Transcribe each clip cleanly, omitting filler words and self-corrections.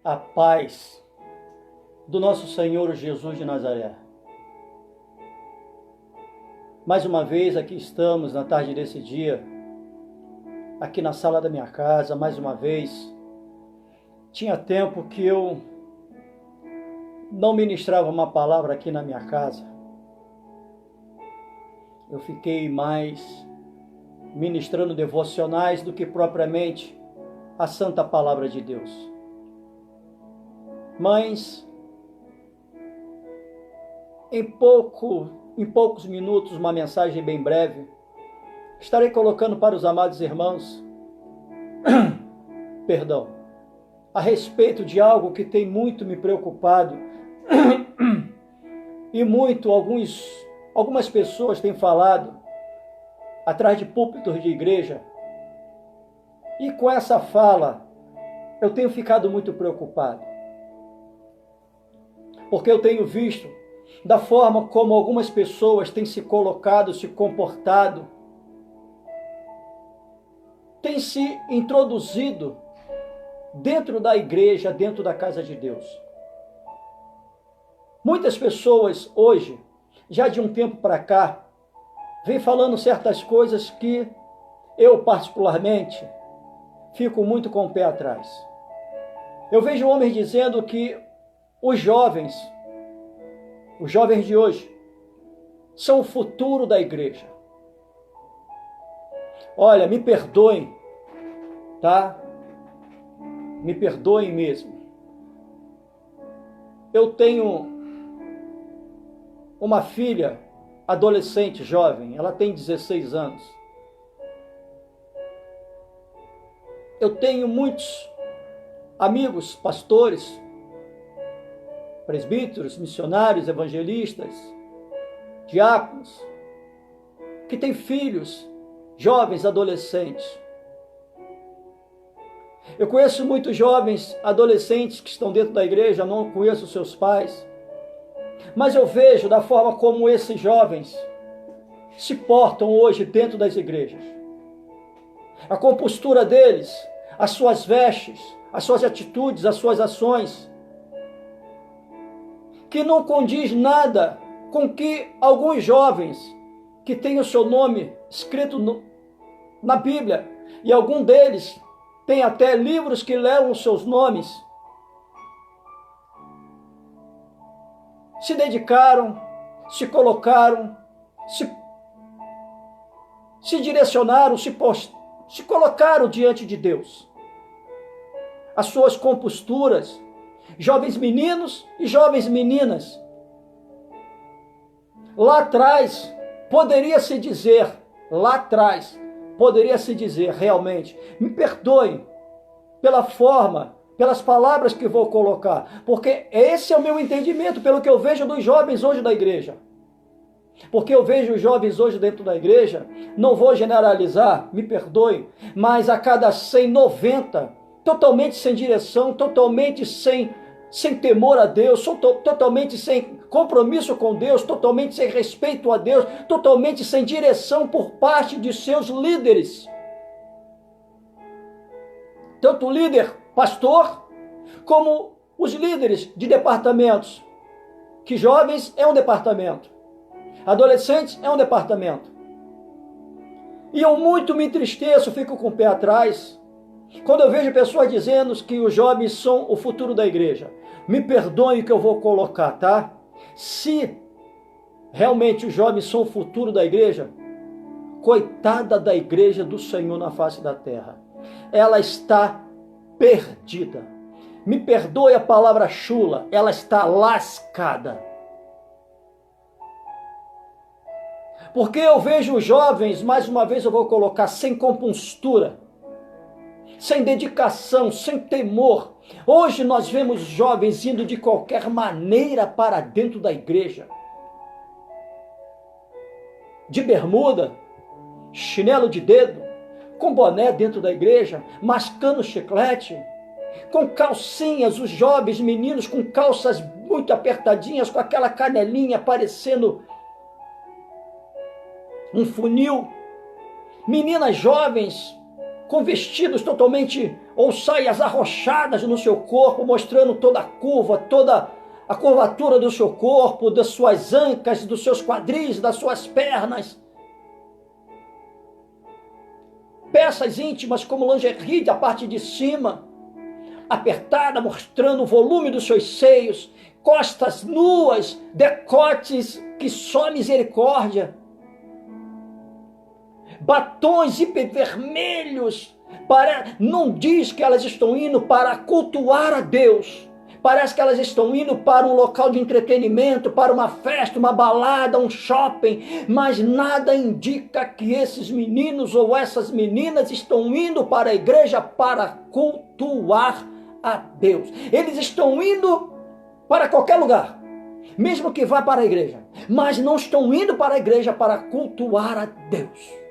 A paz do nosso Senhor Jesus de Nazaré. Mais uma vez aqui estamos na tarde desse dia, aqui na sala da minha casa, mais uma vez. Tinha tempo que eu não ministrava uma palavra aqui na minha casa. Eu fiquei mais ministrando devocionais do que propriamente a santa palavra de Deus. Mas em poucos minutos, uma mensagem bem breve, estarei colocando para os amados irmãos, a respeito de algo que tem muito me preocupado e algumas pessoas têm falado atrás de púlpitos de igreja, e com essa fala eu tenho ficado muito preocupado. Porque eu tenho visto da forma como algumas pessoas têm se colocado, se comportado, têm se introduzido dentro da igreja, dentro da casa de Deus. Muitas pessoas hoje, já de um tempo para cá, vêm falando certas coisas que eu particularmente fico muito com o pé atrás. Eu vejo homens dizendo que os jovens de hoje são o futuro da igreja. Olha, me perdoem, tá? Me perdoem mesmo. Eu tenho uma filha adolescente, jovem, ela tem 16 anos. Eu tenho muitos amigos, pastores, presbíteros, missionários, evangelistas, diáconos, que têm filhos, jovens, adolescentes. Eu conheço muitos jovens, adolescentes que estão dentro da igreja, não conheço seus pais, mas eu vejo da forma como esses jovens se portam hoje dentro das igrejas. A compostura deles, as suas vestes, as suas atitudes, as suas ações, que não condiz nada com que alguns jovens que têm o seu nome escrito na Bíblia, e algum deles tem até livros que levam os seus nomes, se dedicaram, se colocaram, se direcionaram, se colocaram diante de Deus. As suas composturas, jovens meninos e jovens meninas. Lá atrás, poderia-se dizer realmente, me perdoem pela forma, pelas palavras que vou colocar, porque esse é o meu entendimento, pelo que eu vejo dos jovens hoje da igreja. Porque eu vejo os jovens hoje dentro da igreja, não vou generalizar, me perdoem, mas a cada 100, 90, totalmente sem direção, totalmente sem temor a Deus, totalmente sem compromisso com Deus, totalmente sem respeito a Deus, totalmente sem direção por parte de seus líderes. Tanto o líder pastor, como os líderes de departamentos, que jovens é um departamento, adolescentes é um departamento. E eu muito me entristeço, fico com o pé atrás, quando eu vejo pessoas dizendo que os jovens são o futuro da igreja. Me perdoem o que eu vou colocar, tá? Se realmente os jovens são o futuro da igreja, coitada da igreja do Senhor na face da terra. Ela está perdida. Me perdoe a palavra chula, ela está lascada. Porque eu vejo os jovens, mais uma vez eu vou colocar, sem compostura, sem dedicação, sem temor. Hoje nós vemos jovens indo de qualquer maneira para dentro da igreja. De bermuda, chinelo de dedo, com boné dentro da igreja, mascando chiclete, com calcinhas, os jovens meninos com calças muito apertadinhas, com aquela canelinha parecendo um funil. Meninas jovens com vestidos totalmente ou saias arrochadas no seu corpo, mostrando toda a curva, toda a curvatura do seu corpo, das suas ancas, dos seus quadris, das suas pernas. Peças íntimas como lingerie da parte de cima, apertada, mostrando o volume dos seus seios, costas nuas, decotes que só misericórdia. Batons hipervermelhos, não diz que elas estão indo para cultuar a Deus. Parece que elas estão indo para um local de entretenimento, para uma festa, uma balada, um shopping, mas nada indica que esses meninos ou essas meninas estão indo para a igreja para cultuar a Deus. Eles estão indo para qualquer lugar, mesmo que vá para a igreja, mas não estão indo para a igreja para cultuar a Deus.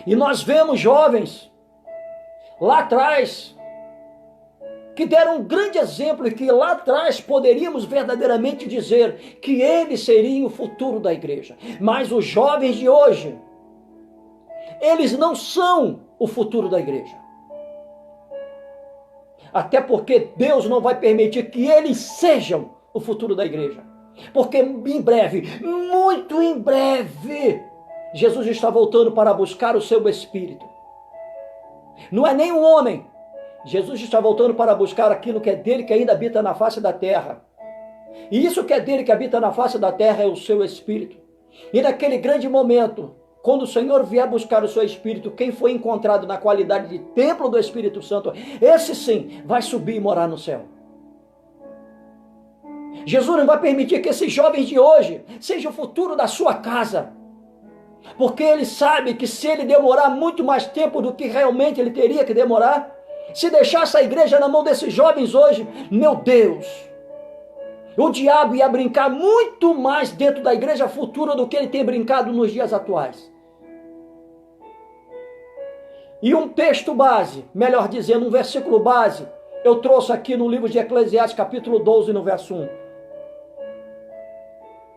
E nós vemos jovens lá atrás, que deram um grande exemplo e que lá atrás poderíamos verdadeiramente dizer que eles seriam o futuro da igreja. Mas os jovens de hoje, eles não são o futuro da igreja. Até porque Deus não vai permitir que eles sejam o futuro da igreja. Porque em breve, muito em breve, Jesus está voltando para buscar o seu Espírito. Não é nem um homem. Jesus está voltando para buscar aquilo que é dele, que ainda habita na face da terra. E isso que é dele, que habita na face da terra, é o seu Espírito. E naquele grande momento, quando o Senhor vier buscar o seu Espírito, quem foi encontrado na qualidade de templo do Espírito Santo, esse sim vai subir e morar no céu. Jesus não vai permitir que esses jovens de hoje sejam o futuro da sua casa. Porque ele sabe que se ele demorar muito mais tempo do que realmente ele teria que demorar, se deixasse a igreja na mão desses jovens hoje, meu Deus, o diabo ia brincar muito mais dentro da igreja futura do que ele tem brincado nos dias atuais. E um texto base, melhor dizendo, um versículo base, eu trouxe aqui no livro de Eclesiastes, capítulo 12, no verso 1.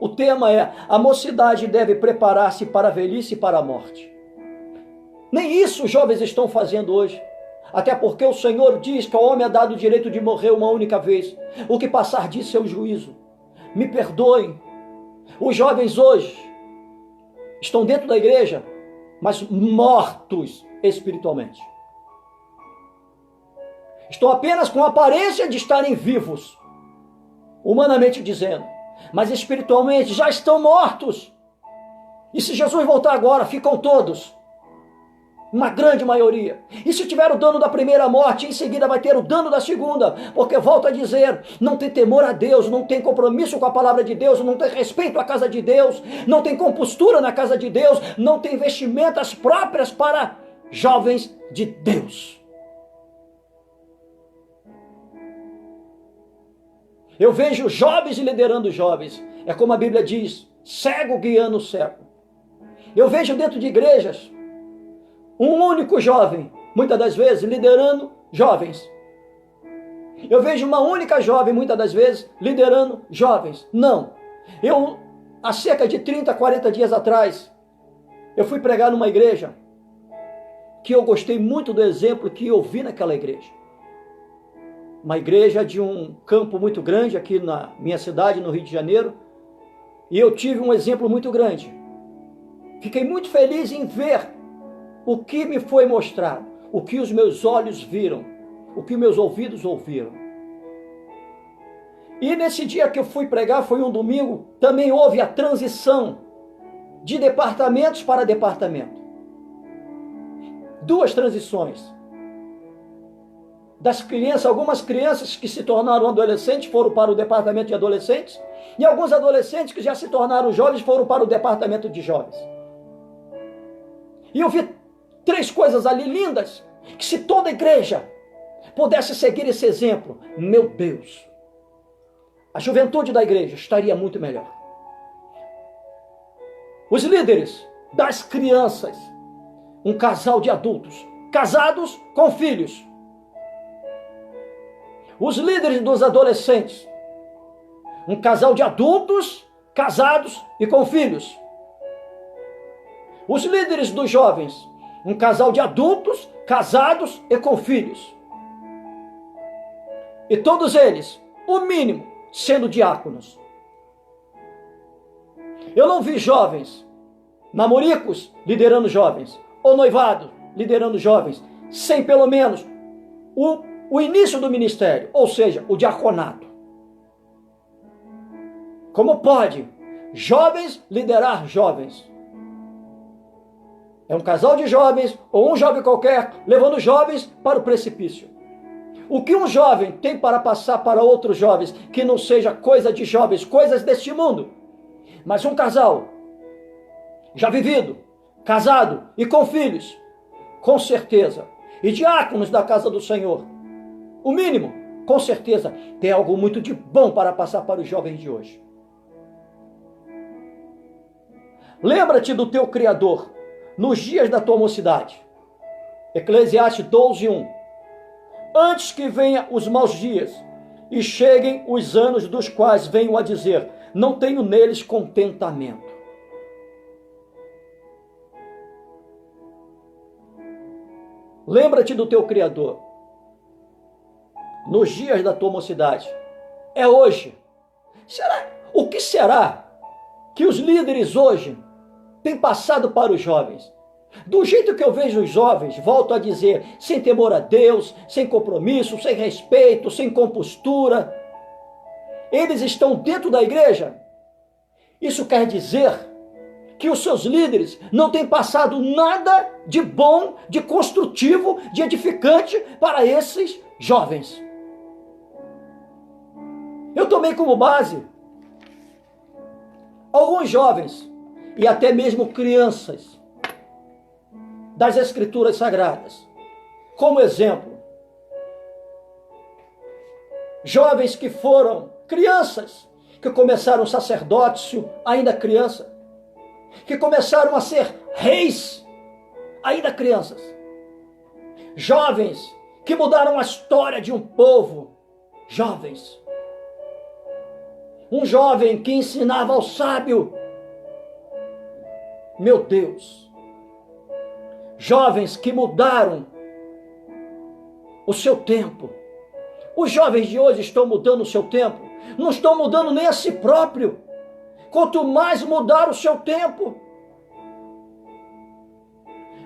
O tema é: a mocidade deve preparar-se para a velhice e para a morte. Nem isso os jovens estão fazendo hoje. Até porque o Senhor diz que ao homem é dado o direito de morrer uma única vez. O que passar disso é o juízo. Me perdoem. Os jovens hoje estão dentro da igreja, mas mortos espiritualmente. Estão apenas com a aparência de estarem vivos, humanamente dizendo, mas espiritualmente já estão mortos. E se Jesus voltar agora, ficam todos, uma grande maioria. E se tiver o dano da primeira morte, em seguida vai ter o dano da segunda, porque volta a dizer, não tem temor a Deus, não tem compromisso com a palavra de Deus, não tem respeito à casa de Deus, não tem compostura na casa de Deus, não tem vestimentas próprias para jovens de Deus. Eu vejo jovens liderando jovens. É como a Bíblia diz, cego guiando o cego. Eu vejo dentro de igrejas um único jovem, muitas das vezes, liderando jovens. Eu vejo uma única jovem, muitas das vezes, liderando jovens. Não. Há cerca de 30, 40 dias atrás, eu fui pregar numa igreja que eu gostei muito do exemplo que eu vi naquela igreja. Uma igreja de um campo muito grande aqui na minha cidade, no Rio de Janeiro. E eu tive um exemplo muito grande. Fiquei muito feliz em ver o que me foi mostrado, o que os meus olhos viram, o que meus ouvidos ouviram. E nesse dia que eu fui pregar, foi um domingo, também houve a transição de departamentos para departamento. 2 transições. Das crianças, algumas crianças que se tornaram adolescentes foram para o departamento de adolescentes, e alguns adolescentes que já se tornaram jovens foram para o departamento de jovens. E eu vi 3 coisas ali lindas, que se toda igreja pudesse seguir esse exemplo, meu Deus, a juventude da igreja estaria muito melhor. Os líderes das crianças, um casal de adultos, casados com filhos. Os líderes dos adolescentes, um casal de adultos, casados e com filhos. Os líderes dos jovens, um casal de adultos, casados e com filhos. E todos eles, o mínimo, sendo diáconos. Eu não vi jovens, namoricos, liderando jovens, ou noivado, liderando jovens, sem pelo menos o início do ministério, ou seja, o diaconato. Como pode jovens liderar jovens? É um casal de jovens, ou um jovem qualquer, levando jovens para o precipício. O que um jovem tem para passar para outros jovens, que não seja coisa de jovens, coisas deste mundo, mas um casal, já vivido, casado e com filhos, com certeza, e diáconos da casa do Senhor, o mínimo, com certeza, tem algo muito de bom para passar para os jovens de hoje. Lembra-te do teu Criador nos dias da tua mocidade. Eclesiastes 12:1. Antes que venham os maus dias e cheguem os anos dos quais venham a dizer, não tenho neles contentamento. Lembra-te do teu Criador nos dias da tua mocidade. É hoje. O que será que os líderes hoje têm passado para os jovens? Do jeito que eu vejo os jovens, volto a dizer, sem temor a Deus, sem compromisso, sem respeito, sem compostura. Eles estão dentro da igreja. Isso quer dizer que os seus líderes não têm passado nada de bom, de construtivo, de edificante para esses jovens. Eu tomei como base alguns jovens e até mesmo crianças das Escrituras Sagradas. Como exemplo, jovens que foram crianças, que começaram o sacerdócio ainda criança, que começaram a ser reis ainda crianças. Jovens que mudaram a história de um povo. Jovens. Um jovem que ensinava ao sábio. Meu Deus. Jovens que mudaram o seu tempo. Os jovens de hoje estão mudando o seu tempo. Não estão mudando nem a si próprio. Quanto mais mudar o seu tempo.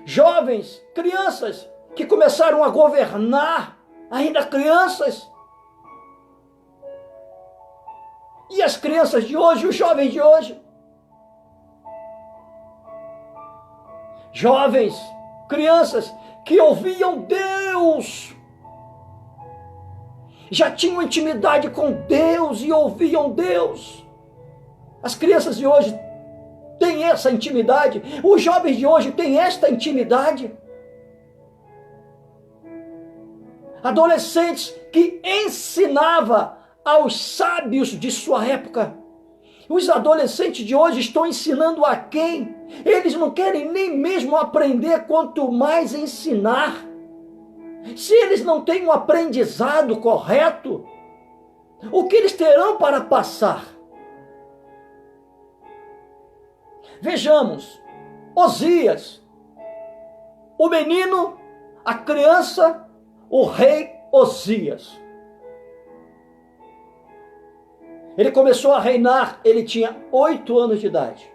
Jovens, crianças que começaram a governar, ainda crianças. E as crianças de hoje, os jovens de hoje. Jovens, crianças que ouviam Deus. Já tinham intimidade com Deus e ouviam Deus. As crianças de hoje têm essa intimidade. Os jovens de hoje têm esta intimidade. Adolescentes que ensinava aos sábios de sua época. Os adolescentes de hoje estão ensinando a quem? Eles não querem nem mesmo aprender, quanto mais ensinar. Se eles não têm um aprendizado correto, o que eles terão para passar? Vejamos, Osias, o menino, a criança, o rei Osias. Ele começou a reinar, ele tinha 8 anos de idade.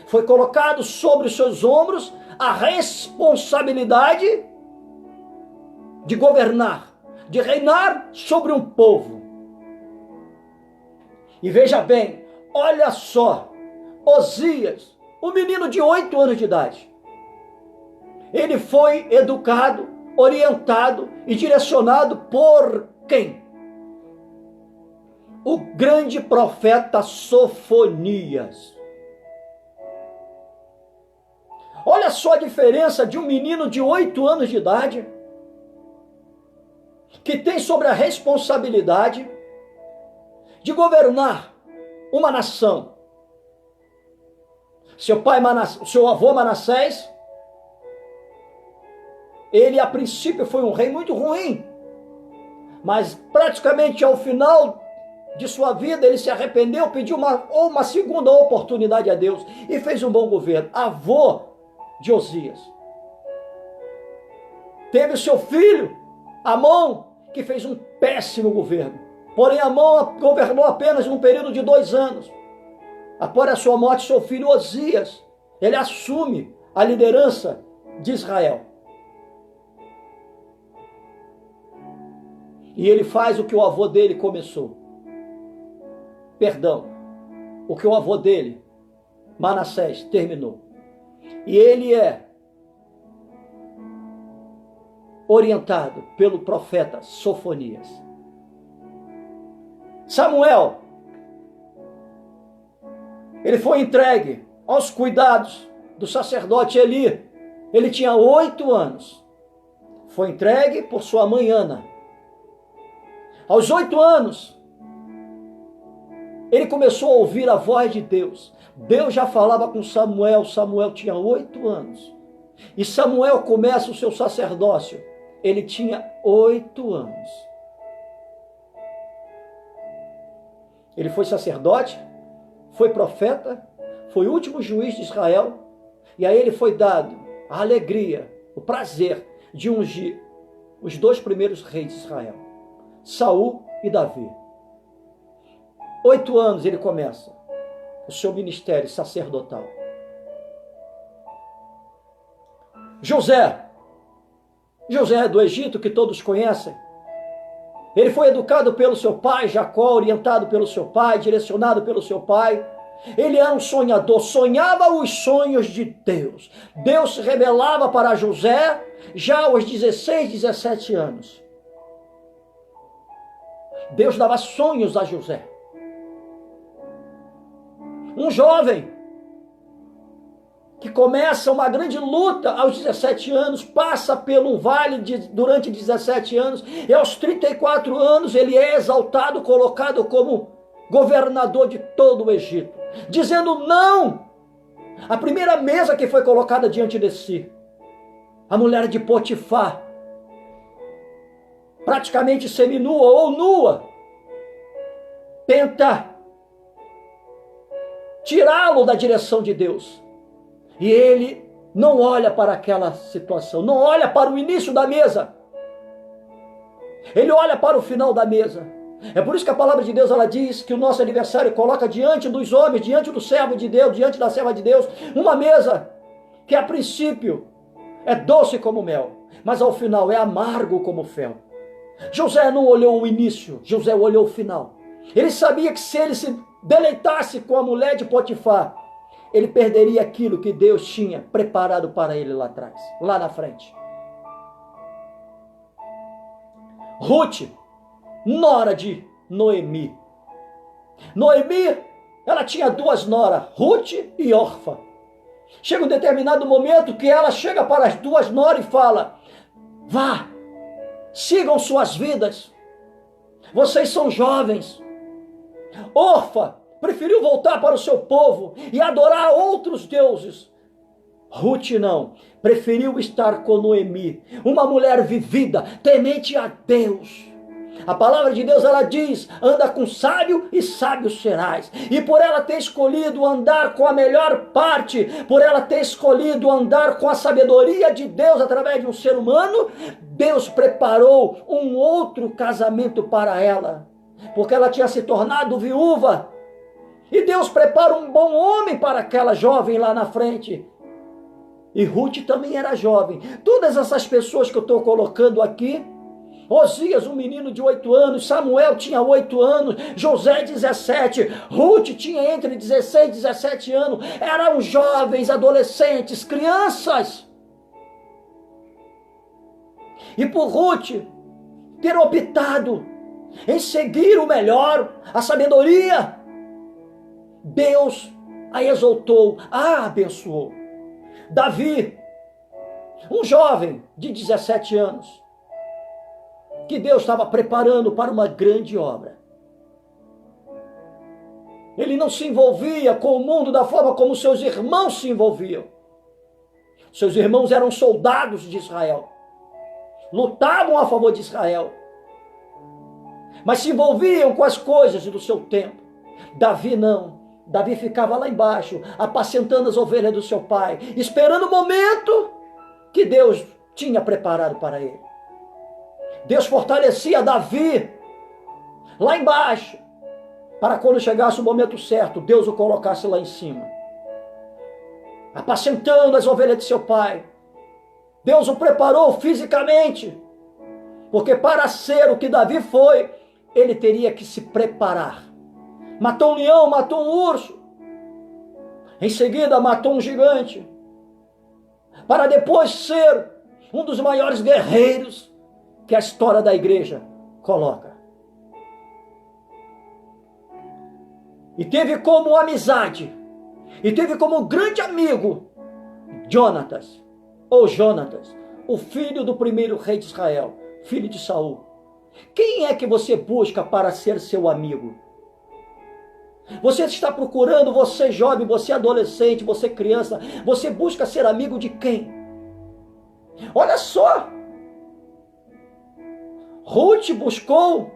Foi colocado sobre os seus ombros a responsabilidade de governar, de reinar sobre um povo. E veja bem, olha só, Osias, um menino de 8 anos de idade, ele foi educado, orientado e direcionado por quem? O grande profeta Sofonias. Olha só a diferença de um menino de 8 anos de idade, que tem sobre a responsabilidade de governar uma nação. Seu avô Manassés, ele a princípio foi um rei muito ruim, mas praticamente ao final de sua vida ele se arrependeu, pediu uma segunda oportunidade a Deus e fez um bom governo. Avô de Osias. Teve o seu filho, Amon, que fez um péssimo governo. Porém, Amon governou apenas num período de 2 anos. Após a sua morte, seu filho Osias, ele assume a liderança de Israel. E ele faz o que o avô dele começou. Perdão, o que o avô dele, Manassés, terminou. E ele é orientado pelo profeta Sofonias. Samuel, ele foi entregue aos cuidados do sacerdote Eli. Ele tinha 8 anos. Foi entregue por sua mãe Ana. Aos 8 anos, ele começou a ouvir a voz de Deus. Deus já falava com Samuel. Samuel tinha 8 anos. E Samuel começa o seu sacerdócio. Ele tinha 8 anos. Ele foi sacerdote, foi profeta, foi o último juiz de Israel. E a ele foi dado a alegria, o prazer de ungir os 2 primeiros reis de Israel, Saul e Davi. 8 anos ele começa o seu ministério sacerdotal. José do Egito, que todos conhecem. Ele foi educado pelo seu pai, Jacó, orientado pelo seu pai, direcionado pelo seu pai. Ele era um sonhador, sonhava os sonhos de Deus. Deus se revelava para José já aos 16, 17 anos. Deus dava sonhos a José. Um jovem que começa uma grande luta aos 17 anos, passa por um vale durante 17 anos, e aos 34 anos ele é exaltado, colocado como governador de todo o Egito, dizendo não à primeira mesa que foi colocada diante de si. A mulher de Potifar, praticamente seminua ou nua, tenta tirá-lo da direção de Deus. E ele não olha para aquela situação, não olha para o início da mesa. Ele olha para o final da mesa. É por isso que a palavra de Deus, ela diz que o nosso adversário coloca diante dos homens, diante do servo de Deus, diante da serva de Deus, uma mesa que a princípio é doce como mel, mas ao final é amargo como fel. José não olhou o início, José olhou o final. Ele sabia que se ele se deleitasse com a mulher de Potifar, ele perderia aquilo que Deus tinha preparado para ele lá atrás, lá na frente. Ruth, nora de Noemi. Noemi, ela tinha 2 noras, Ruth e Orfa. Chega um determinado momento que ela chega para as 2 noras e fala: vá, sigam suas vidas, vocês são jovens. Orfa preferiu voltar para o seu povo e adorar outros deuses. Ruth não, preferiu estar com Noemi, uma mulher vivida, temente a Deus. A palavra de Deus, ela diz: anda com sábio e sábio serás. E por ela ter escolhido andar com a melhor parte, por ela ter escolhido andar com a sabedoria de Deus através de um ser humano, Deus preparou um outro casamento para ela, porque ela tinha se tornado viúva. E Deus prepara um bom homem para aquela jovem lá na frente. E Ruth também era jovem. Todas essas pessoas que eu estou colocando aqui, Osias, um menino de 8 anos, Samuel tinha 8 anos, José 17, Ruth tinha entre 16 e 17 anos, eram jovens, adolescentes, crianças. E por Ruth ter optado em seguir o melhor, a sabedoria, Deus a exaltou, a abençoou. Davi, um jovem de 17 anos, que Deus estava preparando para uma grande obra. Ele não se envolvia com o mundo da forma como seus irmãos se envolviam. Seus irmãos eram soldados de Israel, lutavam a favor de Israel, mas se envolviam com as coisas do seu tempo. Davi não. Davi ficava lá embaixo, apacentando as ovelhas do seu pai, esperando o momento que Deus tinha preparado para ele. Deus fortalecia Davi lá embaixo, para quando chegasse o momento certo, Deus o colocasse lá em cima, apacentando as ovelhas de seu pai. Deus o preparou fisicamente, porque para ser o que Davi foi, ele teria que se preparar. Matou um leão, matou um urso, em seguida matou um gigante, para depois ser um dos maiores guerreiros que a história da igreja coloca. E teve como amizade, e teve como grande amigo Jonatas, o filho do primeiro rei de Israel, filho de Saul. Quem é que você busca para ser seu amigo? Você está procurando, você jovem, você adolescente, você criança, você busca ser amigo de quem? Olha só, Ruth buscou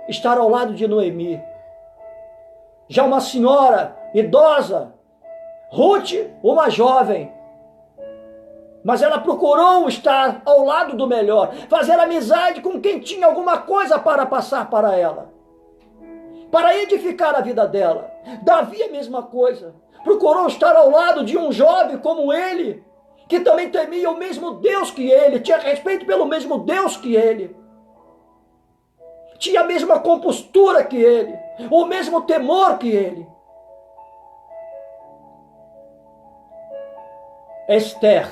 estar ao lado de Noemi. Já uma senhora idosa, Ruth, uma jovem, mas ela procurou estar ao lado do melhor, fazer amizade com quem tinha alguma coisa para passar para ela, para edificar a vida dela. Davi a mesma coisa, procurou estar ao lado de um jovem como ele, que também temia o mesmo Deus que ele, tinha respeito pelo mesmo Deus que ele, tinha a mesma compostura que ele, o mesmo temor que ele. Esther,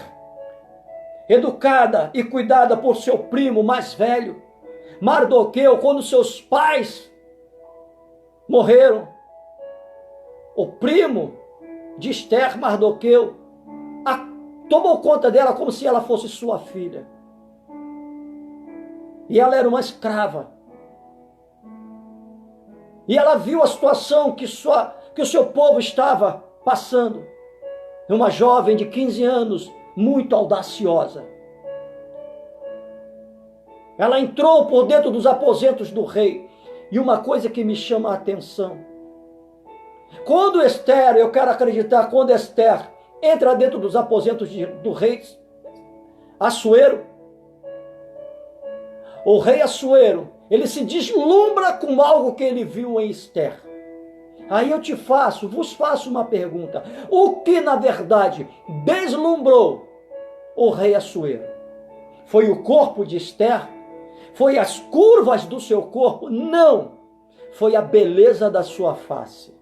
educada e cuidada por seu primo mais velho, Mardoqueu, quando seus pais morreram, o primo de Esther, Mardoqueu, tomou conta dela como se ela fosse sua filha. E ela era uma escrava. E ela viu a situação que o seu povo estava passando. Uma jovem de 15 anos, muito audaciosa. Ela entrou por dentro dos aposentos do rei. E uma coisa que me chama a atenção. Quando Esther, eu quero acreditar, quando Esther entra dentro dos aposentos do rei Assuero, o rei Assuero, ele se deslumbra com algo que ele viu em Esther. Aí eu vos faço uma pergunta. O que na verdade deslumbrou o rei Assuero? Foi o corpo de Esther? Foi as curvas do seu corpo? Não. Foi a beleza da sua face.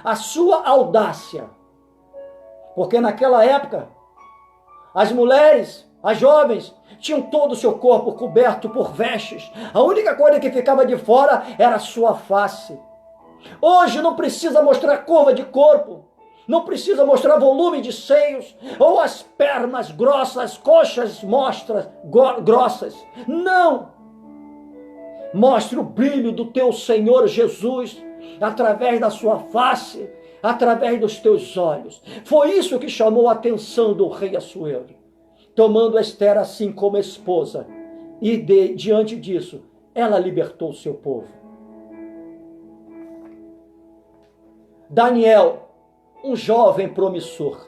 A sua audácia. Porque naquela época, as mulheres, as jovens, tinham todo o seu corpo coberto por vestes. A única coisa que ficava de fora era a sua face. Hoje não precisa mostrar curva de corpo, não precisa mostrar volume de seios, ou as pernas grossas, coxas grossas. Não! Mostre o brilho do teu Senhor Jesus através da sua face, através dos teus olhos. Foi isso que chamou a atenção do rei Assuero, tomando Esther assim como esposa, e diante disso, ela libertou o seu povo. Daniel, um jovem promissor.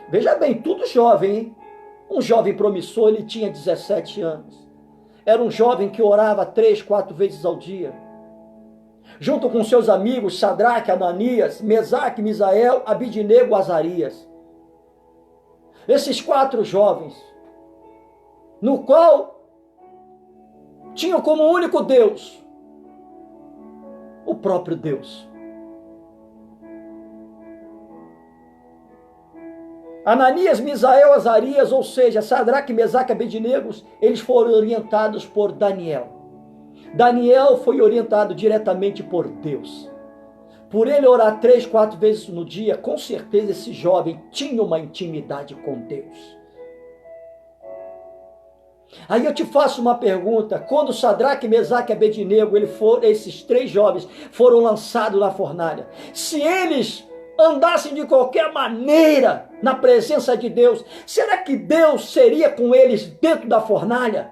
Veja bem, tudo jovem, hein? Um jovem promissor, ele tinha 17 anos. Era um jovem que orava 3, 4 vezes ao dia. Junto com seus amigos Sadraque, Ananias, Mesaque, Misael, Abidnego, Azarias. Esses 4 jovens, no qual tinham como único Deus o próprio Deus. Ananias, Misael, Azarias, ou seja, Sadraque, Mesaque e Abidnego, eles foram orientados por Daniel. Daniel foi orientado diretamente por Deus. Por ele orar 3, 4 vezes no dia, com certeza esse jovem tinha uma intimidade com Deus. Aí eu te faço uma pergunta. Quando Sadraque, Mesaque e Abidnego, esses 3 jovens foram lançados na fornalha, se eles andassem de qualquer maneira na presença de Deus, será que Deus seria com eles dentro da fornalha?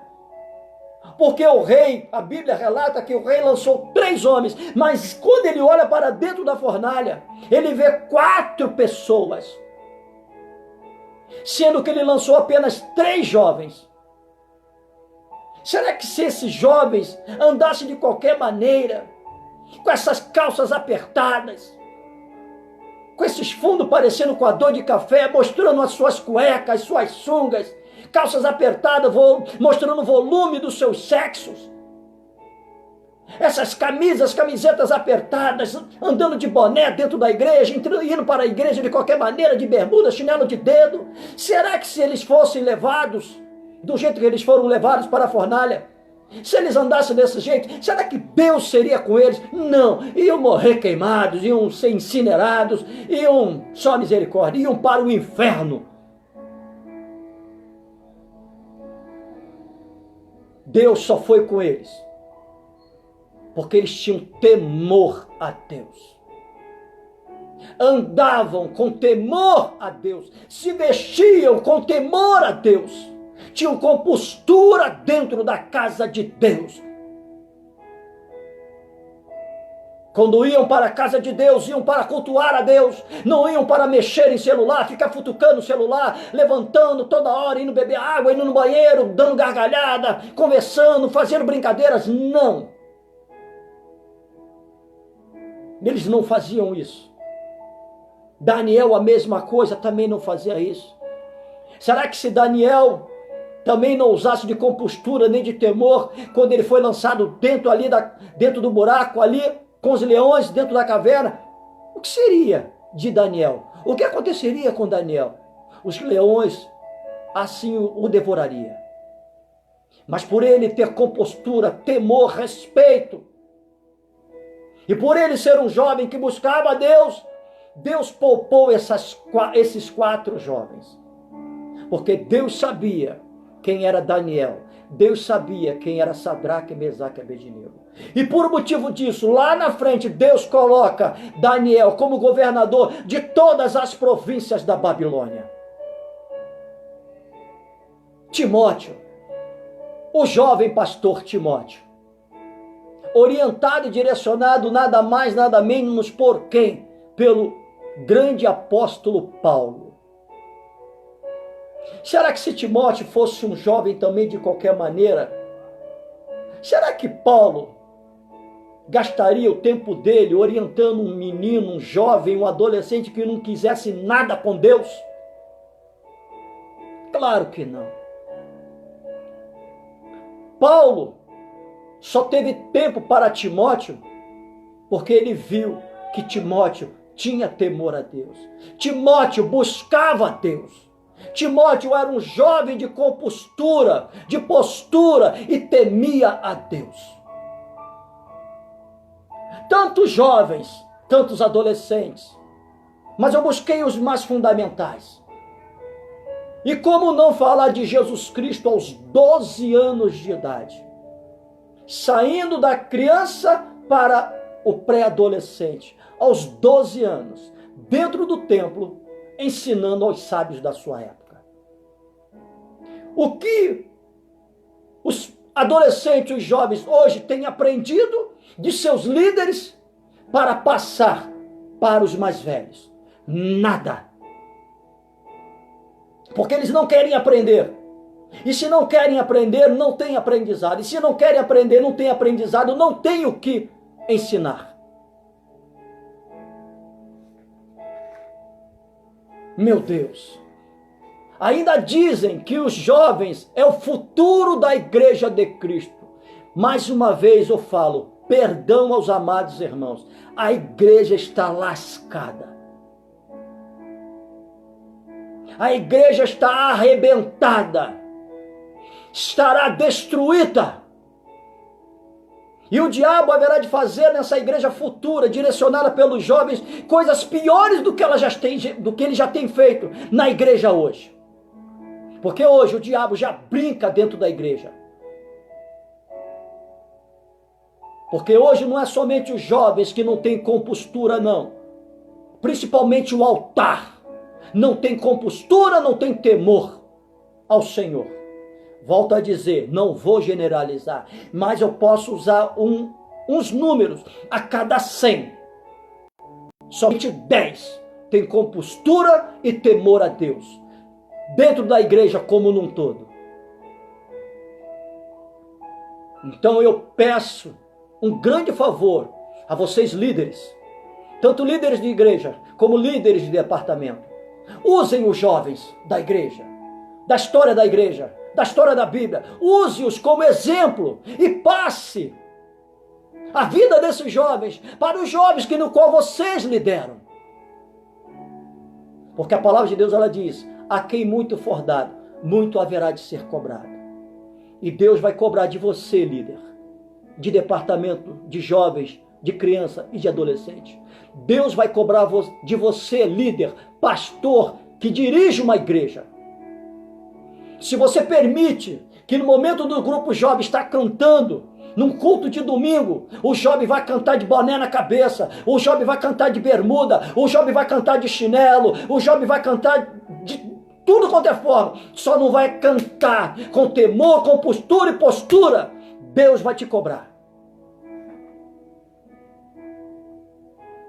porque o rei, a Bíblia relata que o rei lançou 3 homens, mas quando ele olha para dentro da fornalha, ele vê 4 pessoas, sendo que ele lançou apenas 3 jovens. Será que se esses jovens andassem de qualquer maneira, com essas calças apertadas, com esses fundos parecendo coador de café, mostrando as suas cuecas, suas sungas, calças apertadas, mostrando o volume dos seus sexos, essas camisetas apertadas, andando de boné dentro da igreja, indo para a igreja de qualquer maneira, de bermuda, chinelo de dedo, será que se eles fossem levados do jeito que eles foram levados para a fornalha, se eles andassem desse jeito, será que Deus seria com eles? Não, iam morrer queimados, iam ser incinerados, iam, só misericórdia, iam para o inferno. Deus só foi com eles porque eles tinham temor a Deus. Andavam com temor a Deus, se vestiam com temor a Deus, tinham compostura dentro da casa de Deus. Quando iam para a casa de Deus, iam para cultuar a Deus, não iam para mexer em celular, ficar futucando o celular, levantando toda hora, indo beber água, indo no banheiro, dando gargalhada, conversando, fazendo brincadeiras. Não. Eles não faziam isso. Daniel, a mesma coisa, também não fazia isso. Será que se Daniel também não usasse de compostura nem de temor, quando ele foi lançado dentro do buraco ali, com os leões dentro da caverna, o que seria de Daniel? O que aconteceria com Daniel? Os leões assim o devorariam. Mas por ele ter compostura, temor, respeito, e por ele ser um jovem que buscava a Deus, Deus poupou esses 4 jovens. Porque Deus sabia quem era Daniel. Deus sabia quem era Sadraque, Mesaque e Abednego. E por motivo disso, lá na frente, Deus coloca Daniel como governador de todas as províncias da Babilônia. Timóteo, o jovem pastor Timóteo, orientado e direcionado nada mais, nada menos por quem? Pelo grande apóstolo Paulo. Será que se Timóteo fosse um jovem também de qualquer maneira, será que Paulo gastaria o tempo dele orientando um menino, um jovem, um adolescente que não quisesse nada com Deus? Claro que não. Paulo só teve tempo para Timóteo porque ele viu que Timóteo tinha temor a Deus. Timóteo buscava a Deus. Timóteo era um jovem de compostura, de postura e temia a Deus. Tantos jovens, tantos adolescentes, mas eu busquei os mais fundamentais. E como não falar de Jesus Cristo aos 12 anos de idade? Saindo da criança para o pré-adolescente, aos 12 anos, dentro do templo, ensinando aos sábios da sua época. O que os adolescentes, os jovens hoje têm aprendido de seus líderes para passar para os mais velhos? Nada. Porque eles não querem aprender. E se não querem aprender, não tem aprendizado. E se não querem aprender, não tem aprendizado, não tem o que ensinar. Meu Deus. Ainda dizem que os jovens é o futuro da igreja de Cristo. Mais uma vez eu falo, perdão aos amados irmãos, a igreja está lascada. A igreja está arrebentada. Estará destruída. E o diabo haverá de fazer nessa igreja futura, direcionada pelos jovens, coisas piores do que ele já tem feito na igreja hoje. Porque hoje o diabo já brinca dentro da igreja. Porque hoje não é somente os jovens que não têm compostura, não. Principalmente o altar. Não tem compostura, não tem temor ao Senhor. Volto a dizer, não vou generalizar, mas eu posso usar uns números. A cada 100, somente 10 tem compostura e temor a Deus, dentro da igreja como num todo. Então eu peço um grande favor a vocês líderes, tanto líderes de igreja como líderes de departamento. Usem os jovens da igreja, da história da igreja, da história da Bíblia. Use-os como exemplo e passe a vida desses jovens para os jovens no qual vocês lideram. Porque a palavra de Deus, ela diz: a quem muito for dado, muito haverá de ser cobrado. E Deus vai cobrar de você, líder, de departamento, de jovens, de criança e de adolescente. Deus vai cobrar de você, líder, pastor, que dirige uma igreja. Se você permite que no momento do grupo jovem está cantando, num culto de domingo, o jovem vai cantar de boné na cabeça, o jovem vai cantar de bermuda, o jovem vai cantar de chinelo, o jovem vai cantar de tudo quanto é forma, só não vai cantar com temor, com postura e postura, Deus vai te cobrar.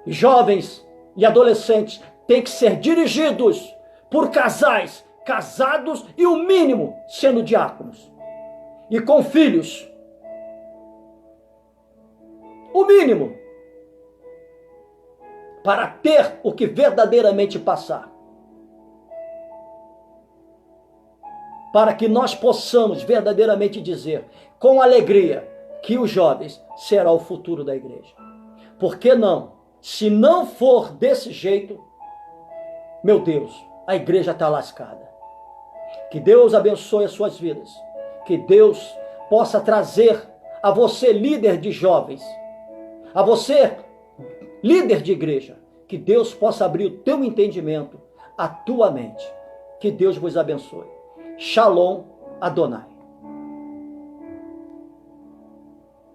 Jovens e adolescentes têm que ser dirigidos por casais casados e o mínimo sendo diáconos e com filhos. O mínimo para ter o que verdadeiramente passar. Para que nós possamos verdadeiramente dizer com alegria que os jovens serão o futuro da igreja. Por que não? Se não for desse jeito, meu Deus, a igreja está lascada. Que Deus abençoe as suas vidas. Que Deus possa trazer a você, líder de jovens, a você, líder de igreja, que Deus possa abrir o teu entendimento, a tua mente. Que Deus vos abençoe. Shalom Adonai.